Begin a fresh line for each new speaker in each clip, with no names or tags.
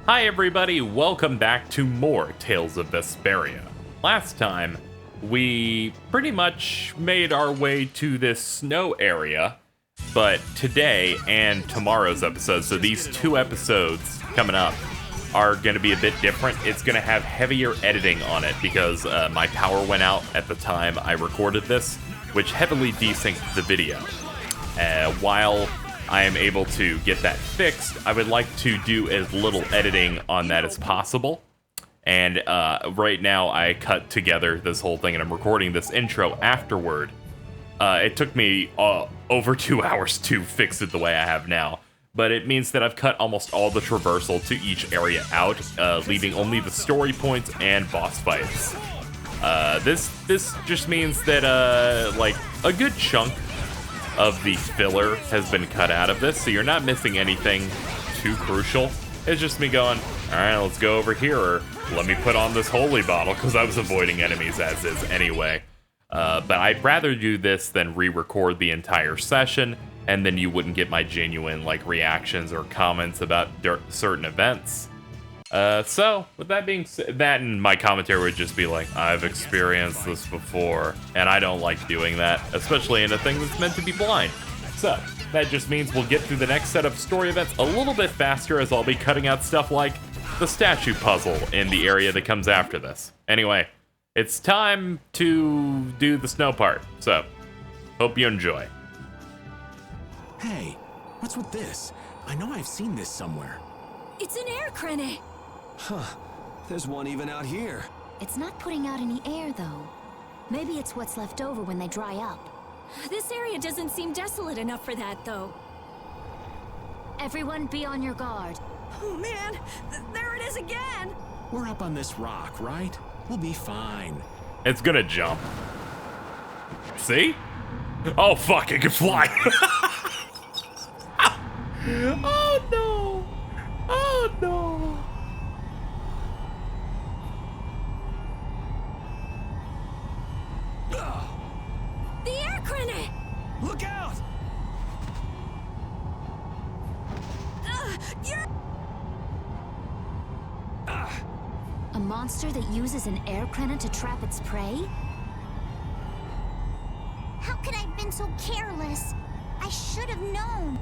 Hi everybody, welcome back to more Tales of Vesperia. Last time, we pretty much made our way to this snow area, but today and tomorrow's episode, so these two episodes coming up, are going to be a bit different. It's going to have heavier editing on it because my power went out at the time I recorded this, which heavily desynced the video. While I am able to get that fixed, I would like to do as little editing on that as possible. And right now I cut together this whole thing and I'm recording this intro afterward. It took me over 2 hours to fix it the way I have now. But it means that I've cut almost all the traversal to each area out, leaving only the story points and boss fights. This just means that like a good chunk of the filler has been cut out of this, so you're not missing anything too crucial. It's just me going, alright, let's go over here, or let me put on this holy bottle, because I was avoiding enemies as is anyway. But I'd rather do this than re-record the entire session, and then you wouldn't get my genuine like reactions or comments about certain events. So, with that being said, that and my commentary would just be like, I've experienced this before, and I don't like doing that, especially in a thing that's meant to be blind. So, that just means we'll get through the next set of story events a little bit faster, as I'll be cutting out stuff like the statue puzzle in the area that comes after this. Anyway, it's time to do the snow part, so hope you enjoy.
Hey, what's with this? I know I've seen this somewhere.
It's an air crane.
Huh, there's one even out here.
It's not putting out any air, though. Maybe it's what's left over when they dry up.
This area doesn't seem desolate enough for that, though.
Everyone be on your guard.
Oh, man, there it is again.
We're up on this rock, right? We'll be fine.
It's gonna jump. See? Oh, fuck, it can fly. Oh, no. Oh, no.
The air crane!
Look out!
You're...
A monster that uses an air crane to trap its prey?
How could I have been so careless? I should have known.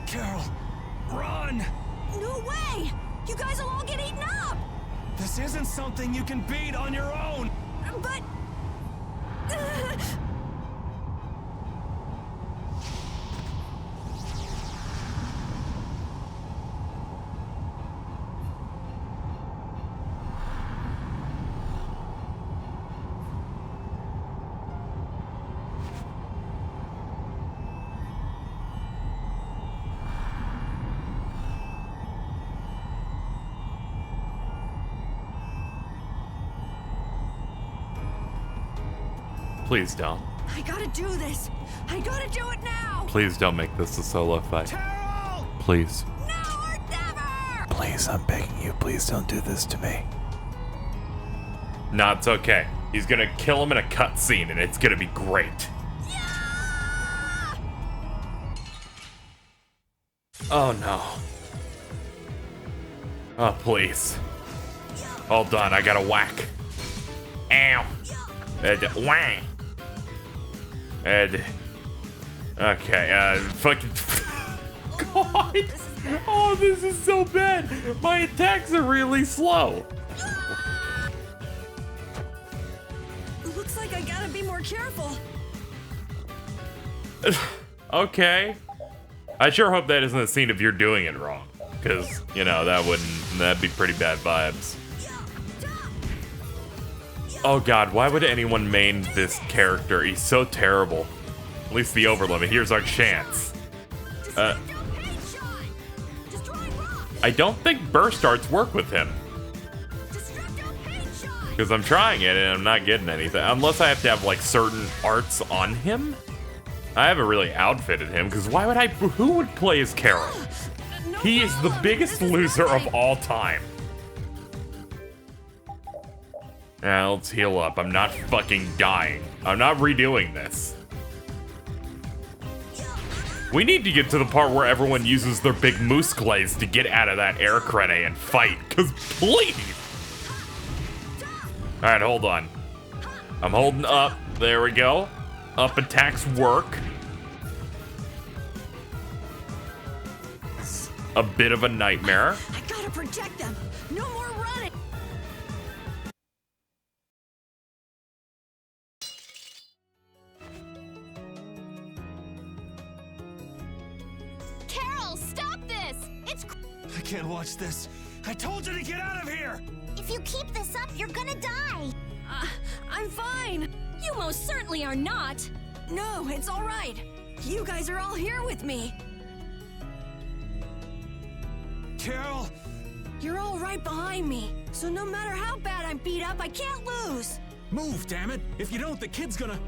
Carol, run!
No way! You guys will all get eaten up!
This isn't something you can beat on your own!
But...
Please don't.
I gotta do this! I gotta do it now!
Please don't make this a solo fight.
Carol!
Please.
Now or never!
Please, I'm begging you, please don't do this to me.
No, it's okay. He's gonna kill him in a cutscene, and it's gonna be great.
Yeah!
Oh, no. Oh, please. Hold on, I gotta whack. Ow. Whang. Okay, fucking... God! Oh, this is so bad! My attacks are really slow!
Looks like I gotta be more careful.
Okay. I sure hope that isn't a scene if you're doing it wrong. Because, you know, that'd be pretty bad vibes. Oh god, why would anyone main this character? He's so terrible. At least the overlimit. Here's our chance. I don't think burst arts work with him. Because I'm trying it and I'm not getting anything. Unless I have to have like certain arts on him. I haven't really outfitted him because why would who would play as Carol? He is the biggest loser of all time. Now let's heal up. I'm not fucking dying. I'm not redoing this. We need to get to the part where everyone uses their big moose glaze to get out of that air crane and fight, because please! Alright, hold on. I'm holding up. There we go. Up attacks work. It's a bit of a nightmare.
I gotta protect them. No more running.
Carol, stop this! It's
I can't watch this. I told you to get out of here!
If you keep this up, you're gonna die.
I'm fine.
You most certainly are not.
No, it's all right. You guys are all here with me.
Carol!
You're all right behind me. So no matter how bad I'm beat up, I can't lose.
Move, damn it! If you don't, the kid's gonna...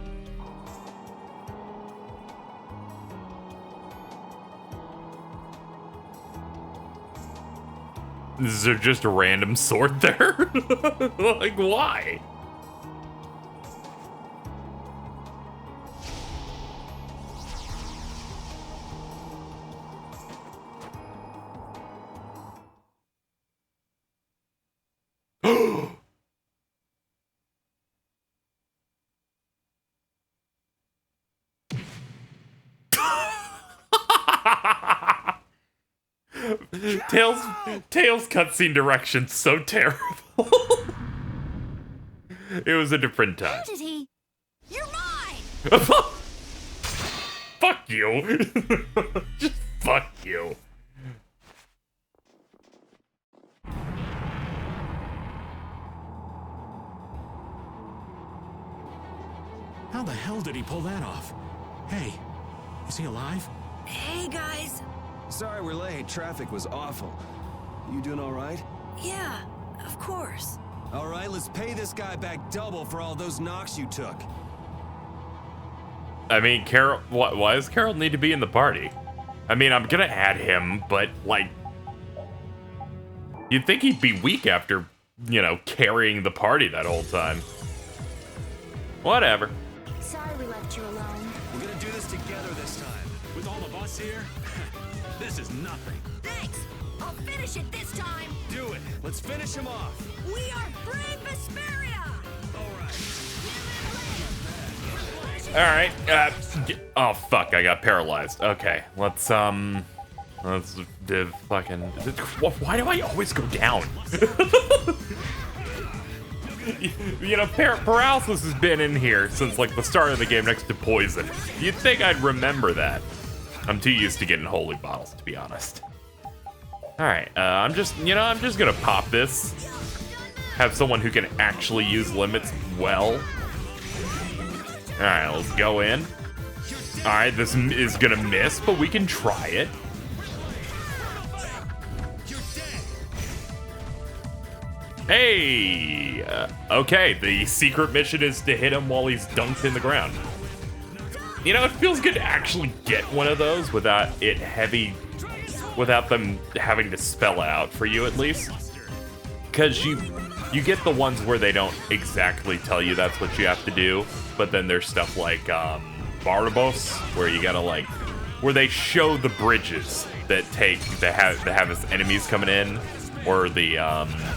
Is there just a random sword there? Like, why? Tails cutscene direction so terrible. It was a different time.
How did he? You're mine!
Fuck you. Just fuck you.
How the hell did he pull that off? Hey, is he alive?
Hey, guys.
Sorry we're late. Traffic was awful. You doing all right?
Yeah, of course.
All right, let's pay this guy back double for all those knocks you took.
I mean, Carol, why does Carol need to be in the party? I mean, I'm gonna add him, but, like, you'd think he'd be weak after, you know, carrying the party that whole time. Whatever.
Sorry we left you alone.
We're gonna do this together this time.
With all of us here? This is nothing.
Thanks. I'll finish it this time.
Do it. Let's finish him off.
We are brave Vesperia.
All right.
Alright, oh fuck, I got paralyzed. Okay, let's do fucking, why do I always go down? You know, paralysis has been in here since like the start of the game next to poison. You'd think I'd remember that. I'm too used to getting holy bottles, to be honest. Alright, I'm just gonna pop this. Have someone who can actually use limits well. Alright, let's go in. Alright, this is gonna miss, but we can try it. Hey! Okay, the secret mission is to hit him while he's dunked in the ground. You know, it feels good to actually get one of those without them having to spell it out for you, at least. Because you get the ones where they don't exactly tell you that's what you have to do, but then there's stuff like Barnabas, where you gotta like, where they show the bridges that have his enemies coming in, or the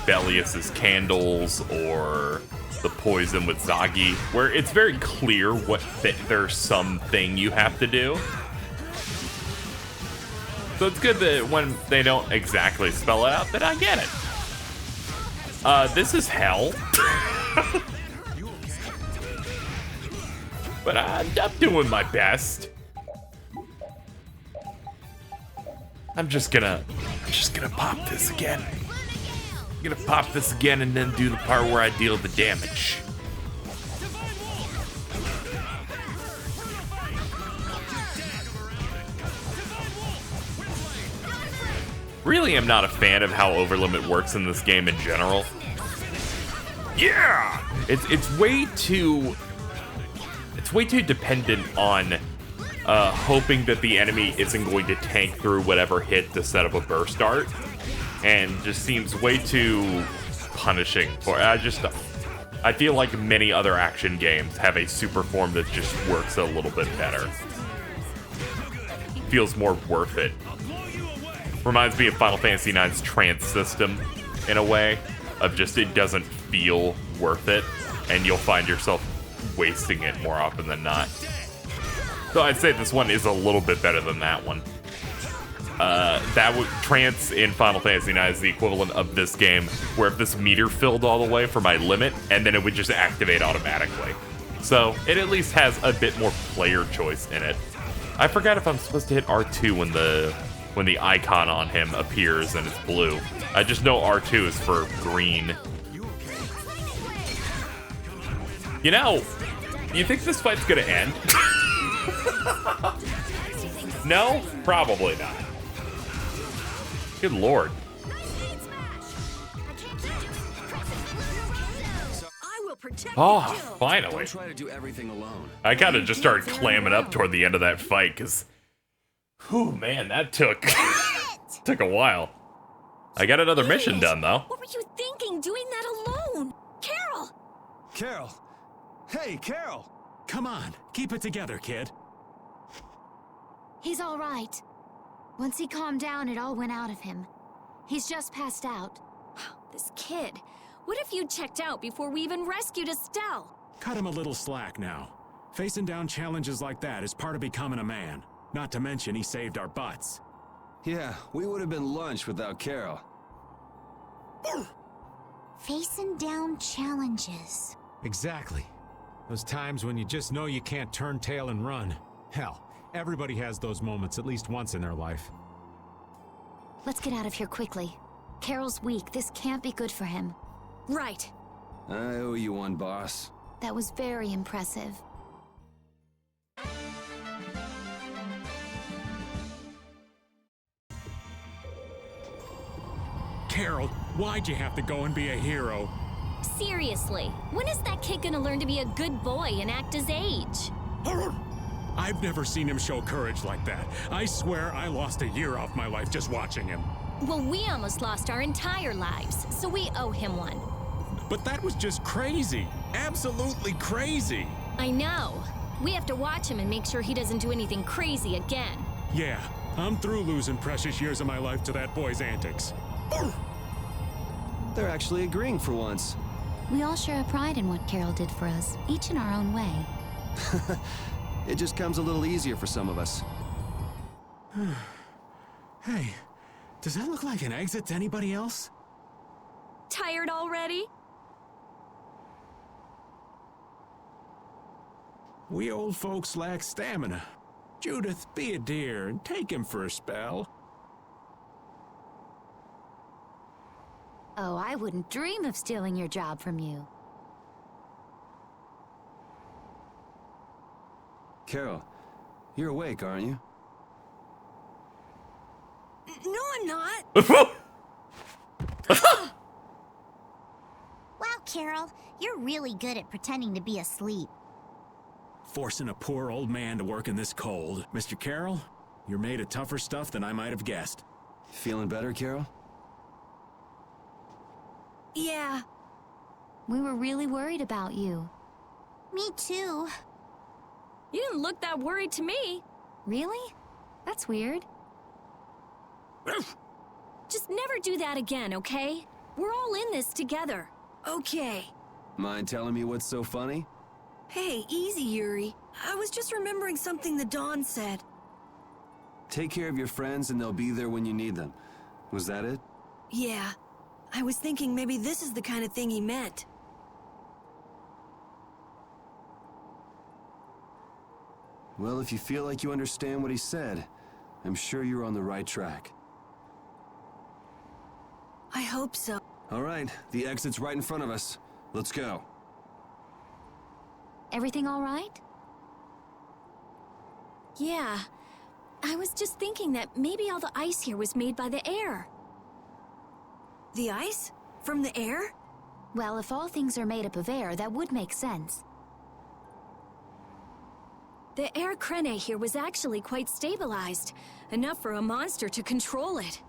Belius's candles, or the poison with Zagi, where it's very clear that there's something you have to do. So it's good that when they don't exactly spell it out, that I get it. This is hell. But I'm doing my best. I'm just gonna pop this again. I'm gonna pop this again and then do the part where I deal the damage. Really am not a fan of how overlimit works in this game in general. Yeah! It's way too dependent on hoping that the enemy isn't going to tank through whatever hit to set up a burst art, and just seems way too punishing for. I feel like many other action games have a super form that just works a little bit better. feels more worth it. Reminds me of Final Fantasy IX's trance system, in a way, of just it doesn't feel worth it, and you'll find yourself wasting it more often than not. So I'd say this one is a little bit better than that one. Trance in Final Fantasy IX is the equivalent of this game, where if this meter filled all the way for my limit, and then it would just activate automatically. So it at least has a bit more player choice in it. I forgot if I'm supposed to hit R2 when the icon on him appears and it's blue. I just know R2 is for green. You know, you think this fight's gonna end? No? Probably not. Good lord.
I will protect
Oh,
you.
finally.
Don't try to do everything alone.
I kind of just started clamming up toward the end of that fight, because... Whew, man, that took a while. I got another mission done, though.
What were you thinking doing that alone? Carol!
Carol! Hey, Carol!
Come on, keep it together, kid.
He's all right. Once he calmed down, it all went out of him. He's just passed out.
This kid. What if you checked out before we even rescued Estelle?
Cut him a little slack now. Facing down challenges like that is part of becoming a man. Not to mention he saved our butts.
Yeah, we would have been lunch without Carol.
Facing down challenges.
Exactly. Those times when you just know you can't turn tail and run. Hell, everybody has those moments at least once in their life.
Let's get out of here quickly. Carol's weak. This can't be good for him.
Right.
I owe you one, boss.
That was very impressive.
Carol, why'd you have to go and be a hero?
Seriously, when is that kid gonna learn to be a good boy and act his age?
I've never seen him show courage like that. I swear I lost a year off my life just watching him.
Well, we almost lost our entire lives, so we owe him one.
But that was just crazy. Absolutely crazy.
I know. We have to watch him and make sure he doesn't do anything crazy again.
Yeah, I'm through losing precious years of my life to that boy's antics.
They're actually agreeing for once.
We all share a pride in what Carol did for us, each in our own way.
It just comes a little easier for some of us.
Hey, does that look like an exit to anybody else?
Tired already?
We old folks lack stamina. Judith, be a dear and take him for a spell.
Oh, I wouldn't dream of stealing your job from you.
Carol, you're awake, aren't you?
No, I'm not.
Wow, Carol, you're really good at pretending to be asleep.
Forcing a poor old man to work in this cold. Mr. Carroll, you're made of tougher stuff than I might have guessed.
Feeling better, Carol?
Yeah.
We were really worried about you.
Me too.
You didn't look that worried to me.
Really? That's weird.
Just never do that again, okay? We're all in this together. Okay.
Mind telling me what's so funny?
Hey, easy, Yuri. I was just remembering something the Dawn said.
Take care of your friends and they'll be there when you need them. Was that it?
Yeah. I was thinking maybe this is the kind of thing he meant.
Well, if you feel like you understand what he said, I'm sure you're on the right track.
I hope so.
All right, the exit's right in front of us. Let's go.
Everything all right?
Yeah. I was just thinking that maybe all the ice here was made by the air. The ice? From the air?
Well, if all things are made up of air, that would make sense.
The air Krene here was actually quite stabilized, enough for a monster to control it.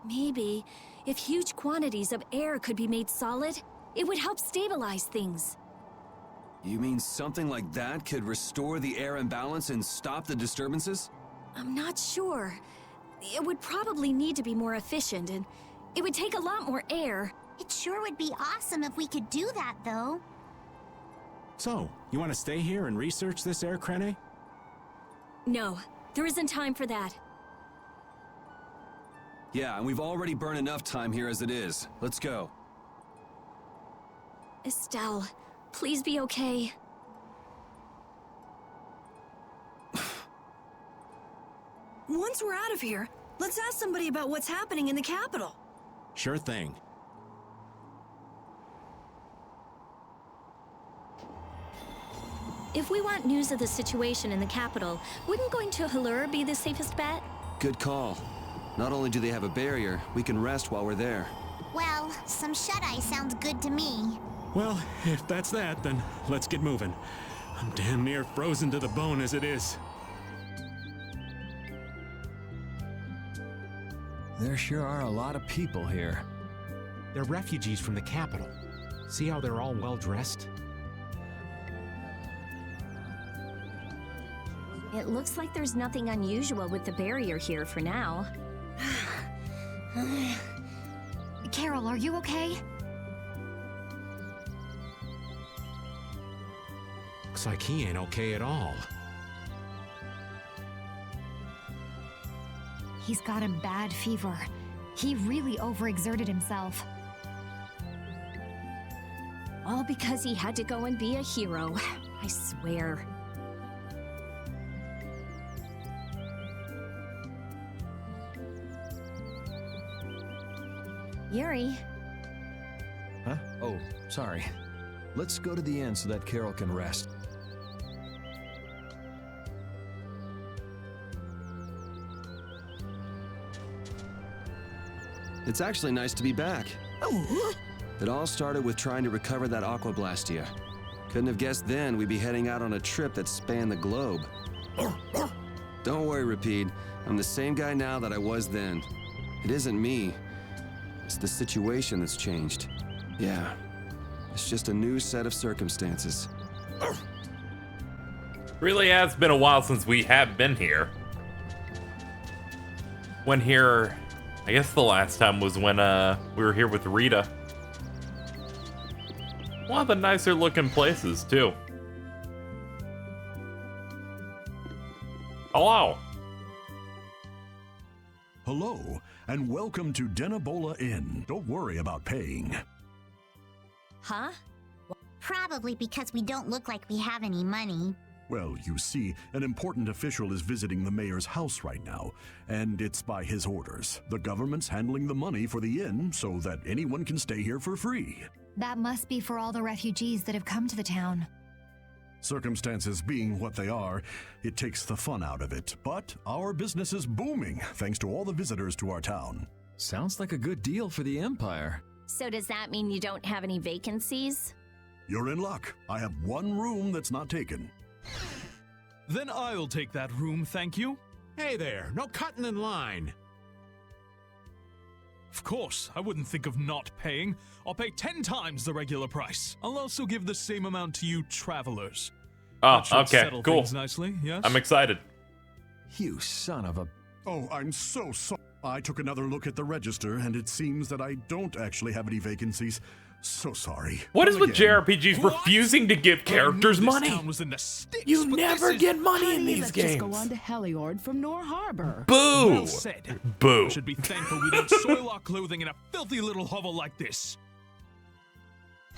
Maybe, if huge quantities of air could be made solid, it would help stabilize things.
You mean something like that could restore the air imbalance and stop the disturbances?
I'm not sure. It would probably need to be more efficient, and it would take a lot more air.
It sure would be awesome if we could do that, though.
So, you want to stay here and research this air, Krene?
No, there isn't time for that.
Yeah, and we've already burned enough time here as it is. Let's go.
Estelle, please be okay. Once we're out of here, let's ask somebody about what's happening in the capital.
Sure thing.
If we want news of the situation in the capital, wouldn't going to Halur be the safest bet?
Good call. Not only do they have a barrier, we can rest while we're there.
Well, some shut-eye sounds good to me.
Well, if that's that, then let's get moving. I'm damn near frozen to the bone as it is.
There sure are a lot of people here.
They're refugees from the capital. See how they're all well-dressed?
It looks like there's nothing unusual with the barrier here for now.
Carol, are you okay?
Looks like he ain't okay at all.
He's got a bad fever. He really overexerted himself.
All because he had to go and be a hero. I swear. Yuri.
Huh? Oh, sorry. Let's go to the inn so that Carol can rest.
It's actually nice to be back. It all started with trying to recover that Aquablastia. Couldn't have guessed then we'd be heading out on a trip that spanned the globe. Don't worry, Rapide. I'm the same guy now that I was then. It isn't me. It's the situation that's changed. Yeah. It's just a new set of circumstances.
Really has been a while since we have been here. When here, I guess the last time was when we were here with Rita. One of the nicer looking places too. Hello.
Hello, and welcome to Denabola Inn. Don't worry about paying.
Huh?
Probably because we don't look like we have any money.
Well, you see, an important official is visiting the mayor's house right now, and it's by his orders. The government's handling the money for the inn so that anyone can stay here for free.
That must be for all the refugees that have come to the town.
Circumstances being what they are, it takes the fun out of it. But our business is booming thanks to all the visitors to our town.
Sounds like a good deal for the Empire.
So does that mean you don't have any vacancies?
You're in luck. I have one room that's not taken.
Then I'll take that room, thank you.
Hey there, no cutting in line.
Of course, I wouldn't think of not paying. I'll pay 10 times the regular price. I'll also give the same amount to you travelers.
Oh,
That should
okay,
settle
cool.
things nicely, yes?
I'm excited.
You son of a...
Oh, I'm so sorry. I took another look at the register, and it seems that I don't actually have any vacancies. So sorry.
What is
Once
with
again,
JRPGs refusing to give characters
I knew
money?
This town was in the sticks,
You
but
never
this is
get money in
Honey,
these
let's
games.
just go on to Heliord from Nor Harbor.
Boo!
well said.
Boo.
We should be thankful we don't soil our clothing in a filthy little hovel like this.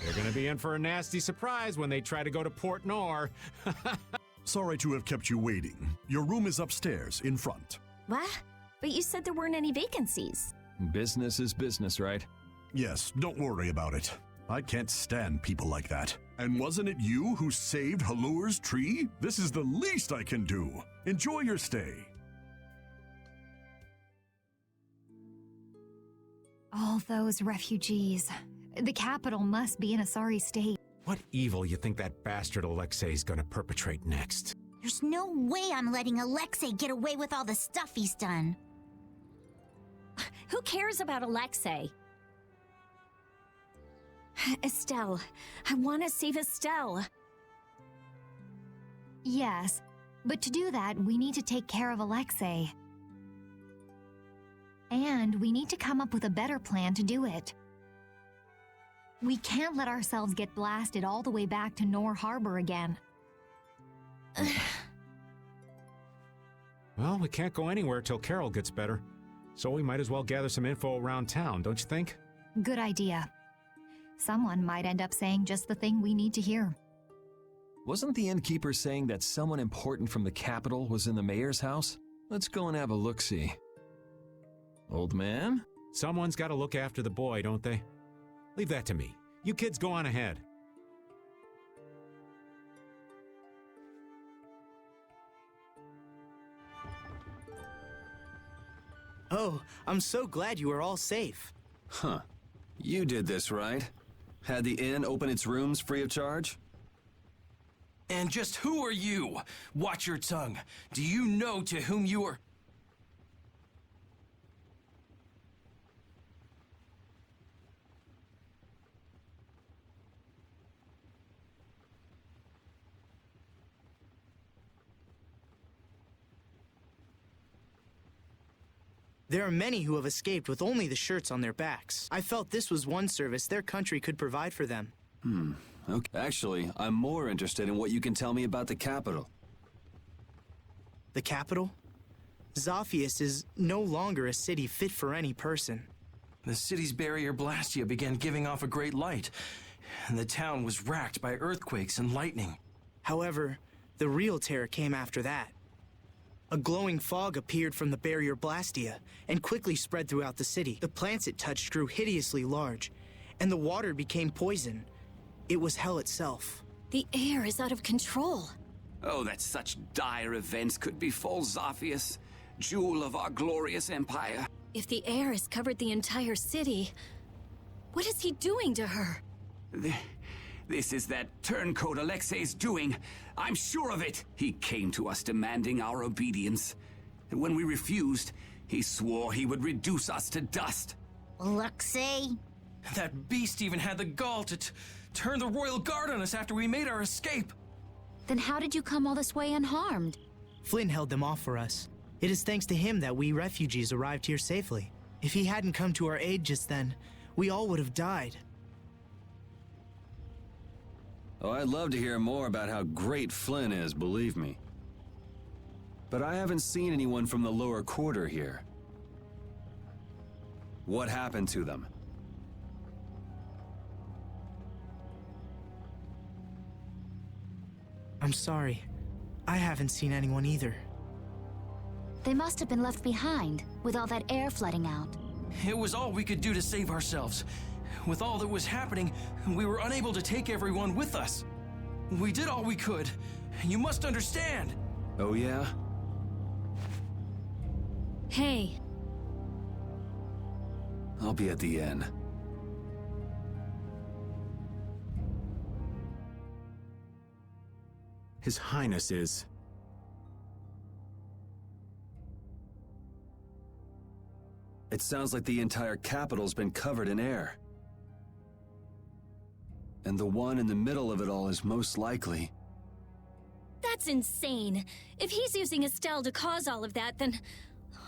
They're gonna be in for a nasty surprise when they try to go to Port Nor.
Sorry to have kept you waiting. Your room is upstairs, in front.
What? But you said there weren't any vacancies.
Business is business, right?
Yes, don't worry about it. I can't stand people like that. And wasn't it you who saved Halur's tree? This is the least I can do. Enjoy your stay.
All those refugees. The capital must be in a sorry state.
What evil you think that bastard Alexei's gonna perpetrate next?
There's no way I'm letting Alexei get away with all the stuff he's done.
Who cares about Alexei? Estelle. I want to save Estelle.
Yes, but to do that, we need to take care of Alexei. And we need to come up with a better plan to do it. We can't let ourselves get blasted all the way back to Nor Harbor again.
Well, we can't go anywhere till Carol gets better. So we might as well gather some info around town, don't you think?
Good idea. Someone might end up saying just the thing we need to hear.
Wasn't the innkeeper saying that someone important from the capital was in the mayor's house? Let's go and have a look-see. Old man?
Someone's got to look after the boy, don't they? Leave that to me. You kids go on ahead.
Oh, I'm so glad you are all safe.
Huh. You did this, right? Had the inn open its rooms free of charge?
And just who are you? Watch your tongue. Do you know to whom you are...
There are many who have escaped with only the shirts on their backs. I felt this was one service their country could provide for them.
Okay. Actually, I'm more interested in what you can tell me about the capital.
The capital? Zaphias is no longer a city fit for any person.
The city's barrier Blastia began giving off a great light, and the town was racked by earthquakes and lightning.
However, the real terror came after that. A glowing fog appeared from the barrier Blastia and quickly spread throughout the city. The plants it touched grew hideously large, and the water became poison. It was hell itself.
The air is out of control.
Oh, that such dire events could befall Zaphias, jewel of our glorious empire.
If the air has covered the entire city, what is he doing to her?
This is that turncoat Alexei's doing. I'm sure of it. He came to us demanding our obedience. And when we refused, he swore he would reduce us to dust.
Alexei?
That beast even had the gall to turn the royal guard on us after we made our escape.
Then how did you come all this way unharmed?
Flynn held them off for us. It is thanks to him that we refugees arrived here safely. If he hadn't come to our aid just then, we all would have died.
Oh, I'd love to hear more about how great Flynn is, believe me. But I haven't seen anyone from the lower quarter here. What happened to them?
I'm sorry. I haven't seen anyone either.
They must have been left behind, with all that air flooding out.
It was all we could do to save ourselves. With all that was happening, we were unable to take everyone with us. We did all we could. You must understand.
Oh, yeah?
Hey.
I'll be at the inn.
His Highness is...
It sounds like the entire capital's been covered in air. And the one in the middle of it all is most likely...
That's insane. If he's using Estelle to cause all of that, then...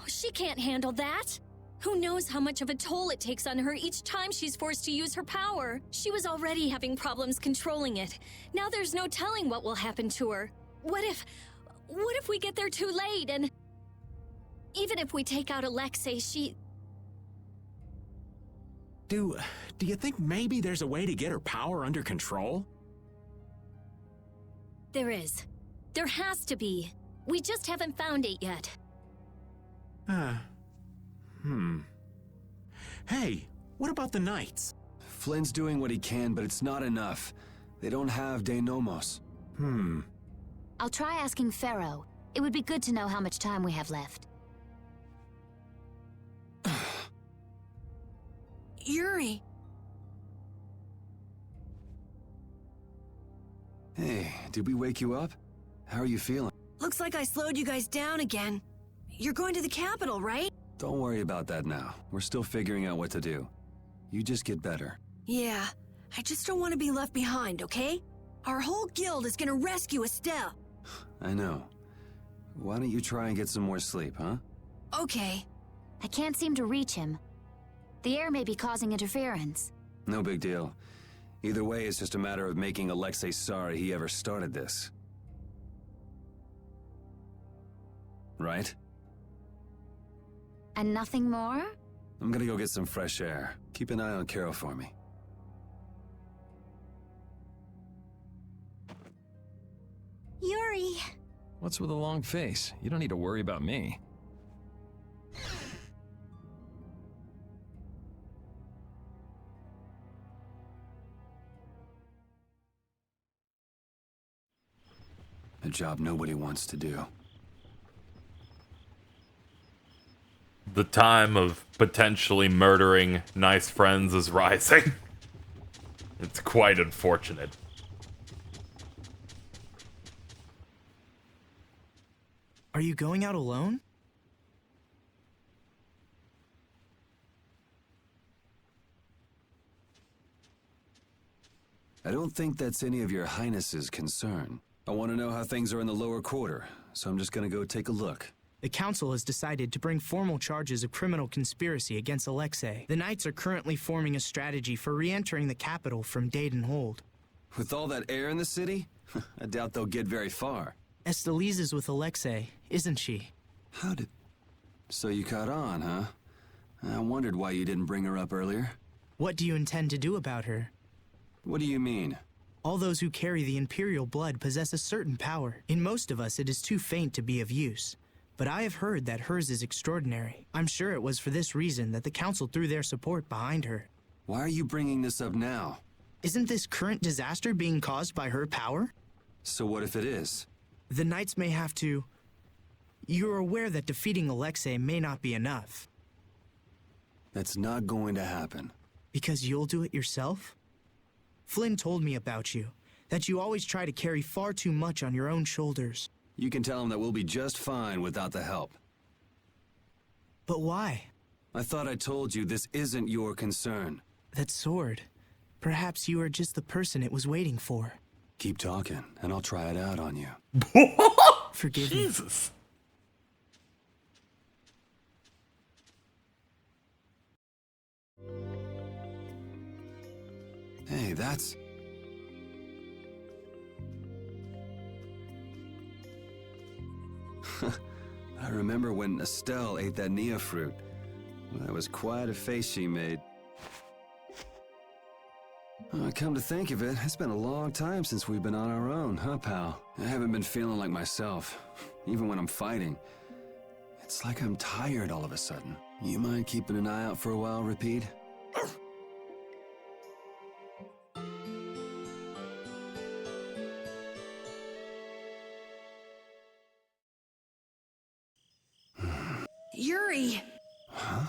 she can't handle that. Who knows how much of a toll it takes on her each time she's forced to use her power. She was already having problems controlling it. Now there's no telling what will happen to her. What if we get there too late and... Even if we take out Alexei, she...
Do you think maybe there's a way to get her power under control?
There is. There has to be. We just haven't found it yet.
Hey, what about the Knights?
Flynn's doing what he can, but it's not enough. They don't have De Nomos.
I'll try asking Pharaoh. It would be good to know how much time we have left.
Yuri!
Hey, did we wake you up? How are you feeling?
Looks like I slowed you guys down again. You're going to the capital, right?
Don't worry about that now. We're still figuring out what to do. You just get better.
Yeah, I just don't want to be left behind, okay? Our whole guild is gonna rescue Estelle.
I know. Why don't you try and get some more sleep, huh?
Okay. I can't seem to reach him. The air may be causing interference.
No big deal. Either way, it's just a matter of making Alexei sorry he ever started this. Right?
And nothing more?
I'm gonna go get some fresh air. Keep an eye on Carol for me.
Yuri.
What's with a long face? You don't need to worry about me.
A job nobody wants to do.
The time of potentially murdering nice friends is rising. It's quite unfortunate.
Are you going out alone?
I don't think that's any of your Highness's concern. I want to know how things are in the lower quarter, so I'm just gonna go take a look.
The Council has decided to bring formal charges of criminal conspiracy against Alexei. The Knights are currently forming a strategy for re-entering the capital from Dayton Hold.
With all that air in the city, I doubt they'll get very far.
Estelle is with Alexei, isn't she?
How did... So you caught on, huh? I wondered why you didn't bring her up earlier.
What do you intend to do about her?
What do you mean?
All those who carry the Imperial blood possess a certain power. In most of us, it is too faint to be of use. But I have heard that hers is extraordinary. I'm sure it was for this reason that the Council threw their support behind her.
Why are you bringing this up now?
Isn't this current disaster being caused by her power?
So what if it is?
The Knights may have to... You're aware that defeating Alexei may not be enough.
That's not going to happen.
Because you'll do it yourself? Flynn told me about you, that you always try to carry far too much on your own shoulders.
You can tell him that we'll be just fine without the help.
But why?
I thought I told you this isn't your concern.
That sword. Perhaps you are just the person it was waiting for.
Keep talking, and I'll try it out on you.
Forgive
Jesus.
Hey, that's... I remember when Estelle ate that Nia fruit. Well, that was quite a face she made. Come to think of it, it's been a long time since we've been on our own, huh, pal? I haven't been feeling like myself, even when I'm fighting. It's like I'm tired all of a sudden. You mind keeping an eye out for a while, Repeat?
Yuri!
Huh?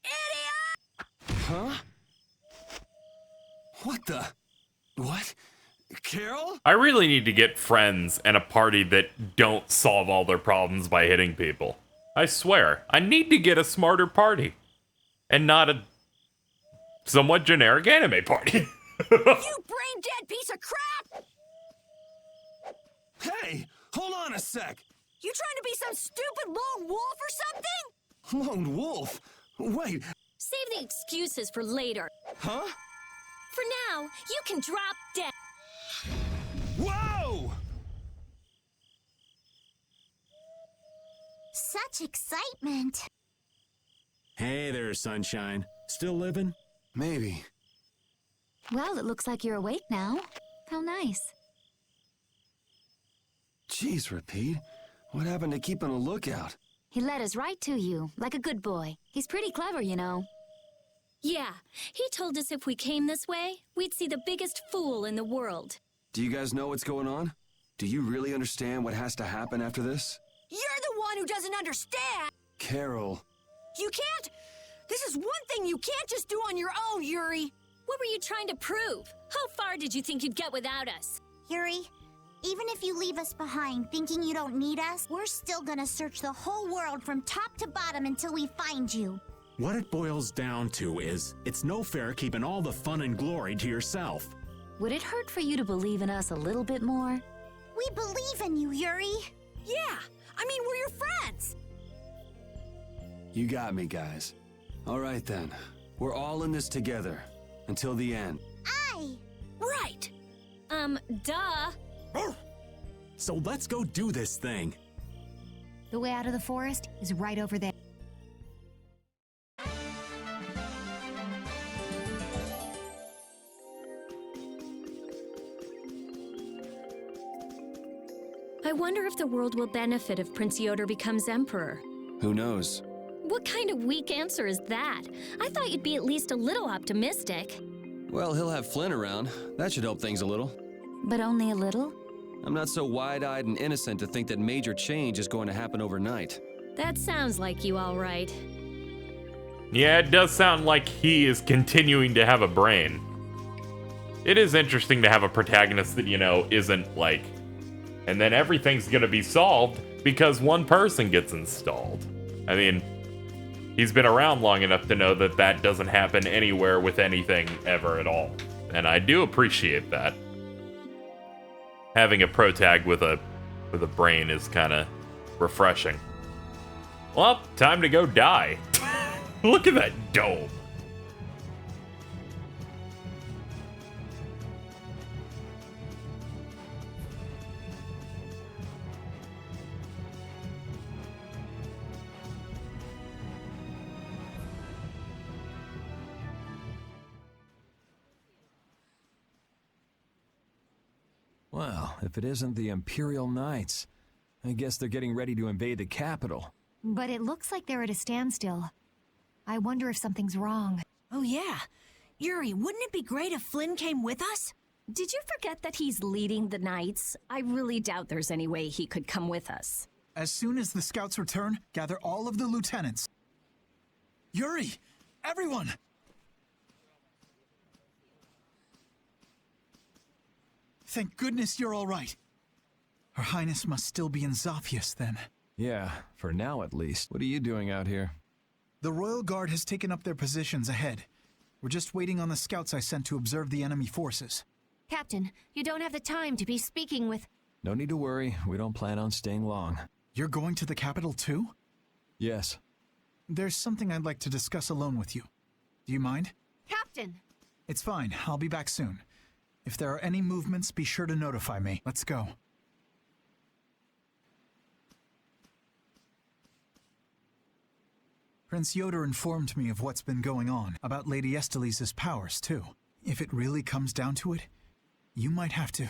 Idiot! Huh? What the? What? Carol?
I really need to get friends and a party that don't solve all their problems by hitting people. I swear, I need to get a smarter party. And not a somewhat generic anime party.
You brain-dead piece of crap!
Hey! Hold on a sec!
You trying to be some stupid lone wolf or something?
Lone wolf? Wait.
Save the excuses for later.
Huh?
For now, you can drop dead.
Whoa!
Such excitement.
Hey there, Sunshine. Still living?
Maybe.
Well, it looks like you're awake now. How nice.
Jeez, Repeat. What happened to keeping a lookout?
He led us right to you, like a good boy. He's pretty clever, you know.
Yeah, he told us if we came this way, we'd see the biggest fool in the world.
Do you guys know what's going on? Do you really understand what has to happen after this?
You're the one who doesn't understand!
Carol.
You can't... This is one thing you can't just do on your own, Yuri!
What were you trying to prove? How far did you think you'd get without us?
Yuri, even if you leave us behind thinking you don't need us, we're still gonna search the whole world from top to bottom until we find you.
What it boils down to is, it's no fair keeping all the fun and glory to yourself.
Would it hurt for you to believe in us a little bit more?
We believe in you, Yuri.
Yeah, I mean, we're your friends.
You got me, guys. All right then. We're all in this together. Until the end.
Aye.
Right.
Duh.
So let's go do this thing.
The way out of the forest is right over there.
I wonder if the world will benefit if Prince Yoder becomes emperor.
Who knows?
What kind of weak answer is that? I thought you'd be at least a little optimistic.
Well, he'll have Flynn around. That should help things a little.
But only a little?
I'm not so wide-eyed and innocent to think that major change is going to happen overnight.
That sounds like you all right.
Yeah, it does sound like he is continuing to have a brain. It is interesting to have a protagonist that, you know, isn't like, and then everything's gonna be solved because one person gets installed. I mean, he's been around long enough to know that that doesn't happen anywhere with anything ever at all. And I do appreciate that. Having a protag with a brain is kind of refreshing. Well, time to go die. Look at that dome.
Well, if it isn't the Imperial Knights, I guess they're getting ready to invade the capital.
But it looks like they're at a standstill. I wonder if something's wrong.
Oh yeah. Yuri, wouldn't it be great if Flynn came with us?
Did you forget that he's leading the Knights? I really doubt there's any way he could come with us.
As soon as the scouts return, gather all of the lieutenants. Yuri! Everyone! Thank goodness you're all right. Her Highness must still be in Zaphias, then.
Yeah, for now at least. What are you doing out here?
The Royal Guard has taken up their positions ahead. We're just waiting on the scouts I sent to observe the enemy forces.
Captain, you don't have the time to be speaking with...
No need to worry. We don't plan on staying long.
You're going to the capital too?
Yes.
There's something I'd like to discuss alone with you. Do you mind?
Captain!
It's fine. I'll be back soon. If there are any movements, be sure to notify me. Let's go. Prince Yoder informed me of what's been going on, about Lady Estelle's powers, too. If it really comes down to it, you might have to.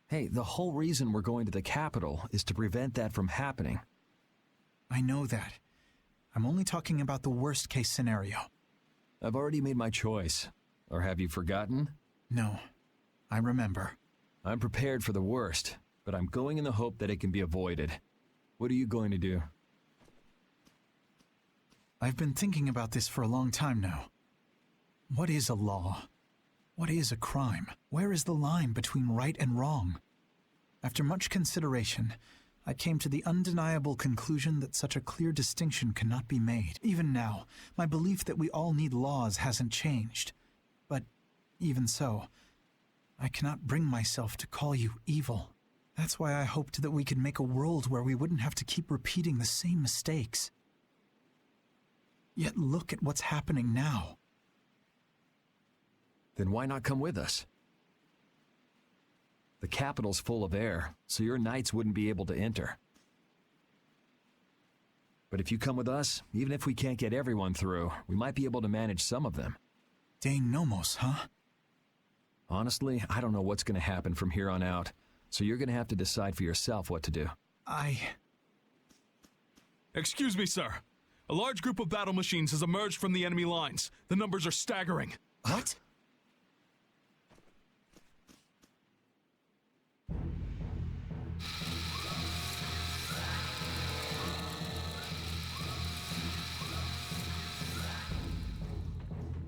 Hey, the whole reason we're going to the capital is to prevent that from happening.
I know that. I'm only talking about the worst-case scenario.
I've already made my choice. Or have you forgotten?
No. I remember.
I'm prepared for the worst, but I'm going in the hope that it can be avoided. What are you going to do?
I've been thinking about this for a long time now. What is a law? What is a crime? Where is the line between right and wrong? After much consideration, I came to the undeniable conclusion that such a clear distinction cannot be made. Even now, my belief that we all need laws hasn't changed. But even so, I cannot bring myself to call you evil. That's why I hoped that we could make a world where we wouldn't have to keep repeating the same mistakes. Yet look at what's happening now.
Then why not come with us? The capital's full of air, so your knights wouldn't be able to enter. But if you come with us, even if we can't get everyone through, we might be able to manage some of them.
Dane Nomos, huh?
Honestly, I don't know what's going to happen from here on out, so you're going to have to decide for yourself what to do.
Excuse me, sir. A large group of battle machines has emerged from the enemy lines. The numbers are staggering.
What?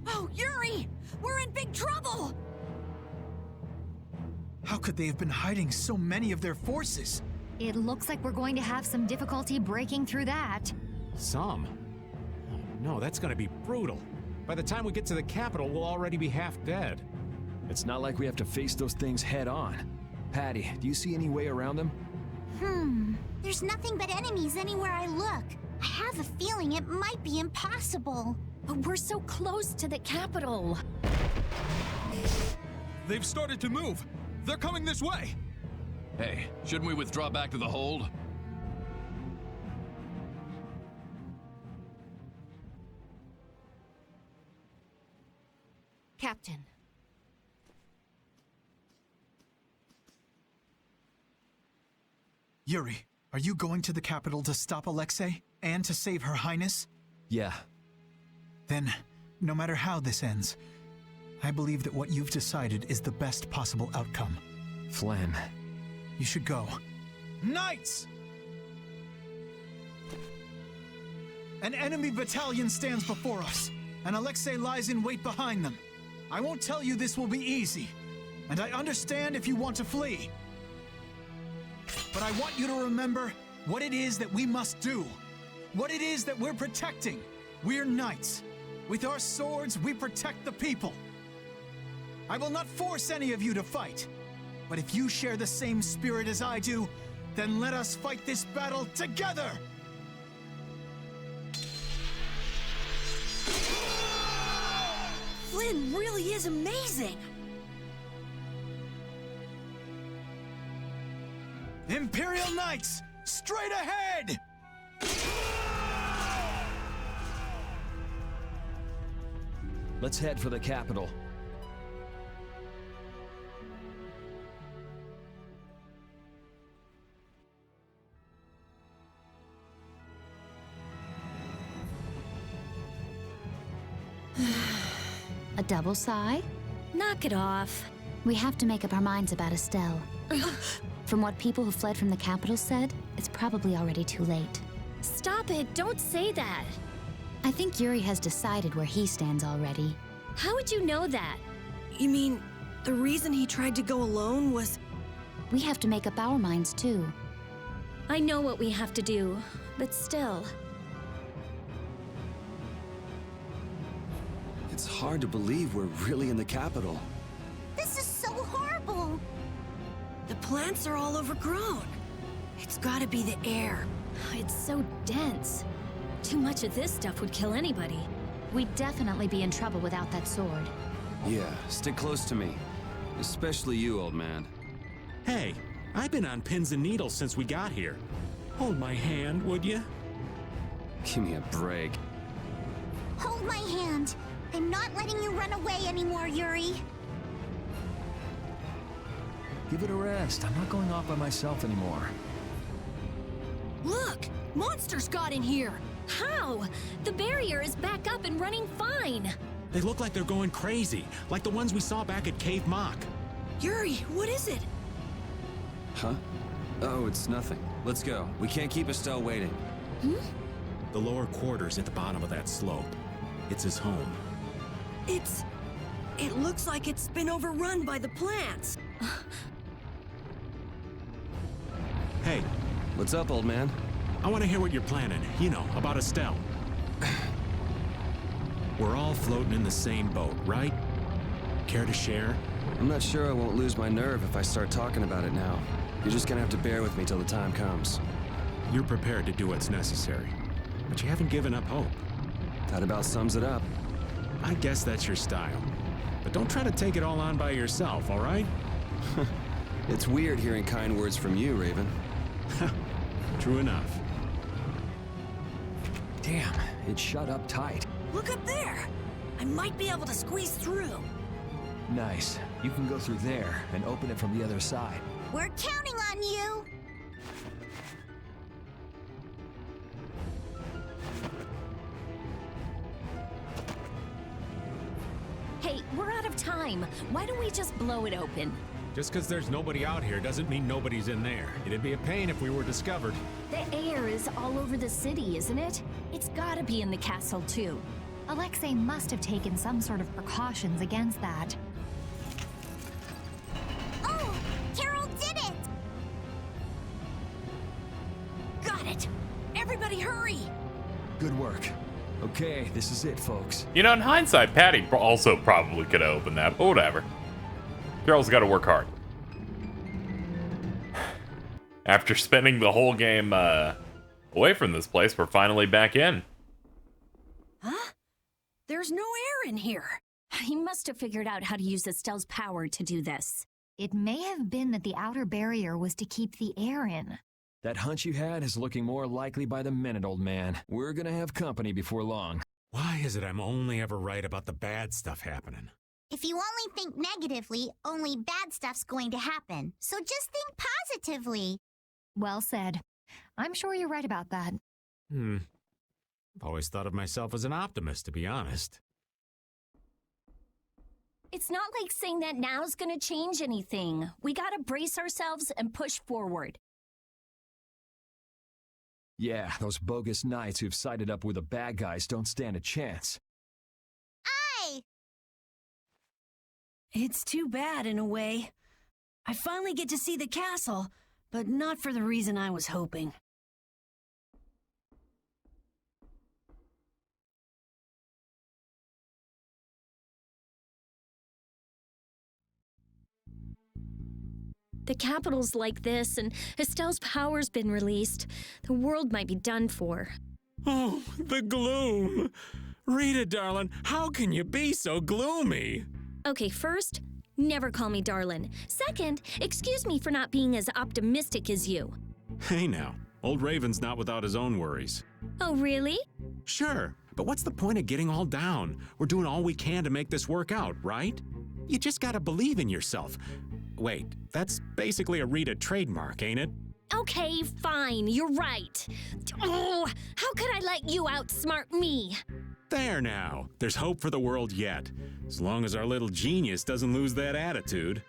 Oh, Yuri! We're in big trouble!
How could they have been hiding so many of their forces?
It looks like we're going to have some difficulty breaking through that.
Some? No, that's gonna be brutal. By the time we get to the capital, we'll already be half dead.
It's not like we have to face those things head on. Patty, do you see any way around them?
There's nothing but enemies anywhere I look. I have a feeling it might be impossible.
But we're so close to the capital.
They've started to move. They're coming this way.
Hey, shouldn't we withdraw back to the hold?
Captain.
Yuri, are you going to the capital to stop Alexei and to save Her Highness?
Yeah.
Then, no matter how this ends, I believe that what you've decided is the best possible outcome.
Flynn.
You should go. Knights! An enemy battalion stands before us, and Alexei lies in wait behind them. I won't tell you this will be easy, and I understand if you want to flee. But I want you to remember what it is that we must do. What it is that we're protecting. We're knights. With our swords, we protect the people. I will not force any of you to fight. But if you share the same spirit as I do, then let us fight this battle together!
Flynn really is amazing!
Imperial Knights, straight ahead!
Let's head for the capital.
A double sigh?
Knock it off.
We have to make up our minds about Estelle. From what people who fled from the capital said, it's probably already too late.
Stop it, don't say that.
I think Yuri has decided where he stands already.
How would you know that?
You mean, the reason he tried to go alone was...
We have to make up our minds too.
I know what we have to do, but still.
It's hard to believe we're really in the capital.
This is so horrible.
The plants are all overgrown. It's gotta be the air.
It's so dense. Too much of this stuff would kill anybody.
We'd definitely be in trouble without that sword.
Yeah, stick close to me. Especially you, old man.
Hey, I've been on pins and needles since we got here. Hold my hand, would you?
Give me a break.
Hold my hand. I'm not letting you run away anymore, Yuri.
Give it a rest. I'm not going off by myself anymore.
Look! Monsters got in here!
How? The barrier is back up and running fine.
They look like they're going crazy, like the ones we saw back at Cave Mock.
Yuri, what is it?
Huh? Oh, it's nothing. Let's go. We can't keep Estelle waiting.
The lower quarters at the bottom of that slope. It's his home.
It looks like it's been overrun by the plants.
Hey.
What's up, old man?
I want to hear what you're planning. You know, about Estelle. We're all floating in the same boat, right? Care to share?
I'm not sure I won't lose my nerve if I start talking about it now. You're just gonna have to bear with me till the time comes.
You're prepared to do what's necessary, but you haven't given up hope.
That about sums it up.
I guess that's your style. But don't try to take it all on by yourself, all right?
It's weird hearing kind words from you, Raven.
True enough.
Damn, it shut up tight.
Look up there! I might be able to squeeze through.
Nice. You can go through there and open it from the other side.
We're counting on you!
Hey, we're out of time. Why don't we just blow it open?
Just because there's nobody out here doesn't mean nobody's in there. It'd be a pain if we were discovered.
The air is all over the city, isn't it? It's gotta be in the castle, too.
Alexei must have taken some sort of precautions against that.
Oh! Carol did it!
Got it! Everybody hurry!
Good work. Okay, this is it, folks.
You know, in hindsight, Patty also probably could have opened that, but whatever. Girl's got to work hard. After spending the whole game away from this place, we're finally back in.
Huh? There's no air in here.
He must have figured out how to use Estelle's power to do this.
It may have been that the outer barrier was to keep the air in.
That hunch you had is looking more likely by the minute, old man. We're gonna have company before long.
Why is it I'm only ever right about the bad stuff happening?
If you only think negatively, only bad stuff's going to happen. So just think positively.
Well said. I'm sure you're right about that.
I've always thought of myself as an optimist, to be honest.
It's not like saying that now's gonna change anything. We gotta brace ourselves and push forward.
Yeah, those bogus knights who've sided up with the bad guys don't stand a chance.
Aye!
It's too bad in a way. I finally get to see the castle, but not for the reason I was hoping.
The capital's like this, and Estelle's power's been released. The world might be done for.
Oh, the gloom! Rita, darling, how can you be so gloomy?
Okay, first, never call me darling. Second, excuse me for not being as optimistic as you.
Hey now, old Raven's not without his own worries.
Oh, really?
Sure, but what's the point of getting all down? We're doing all we can to make this work out, right? You just gotta believe in yourself. Wait, that's basically a Rita trademark, ain't it?
Okay, fine, you're right. Oh, how could I let you outsmart me?
There now, there's hope for the world yet. As long as our little genius doesn't lose that attitude.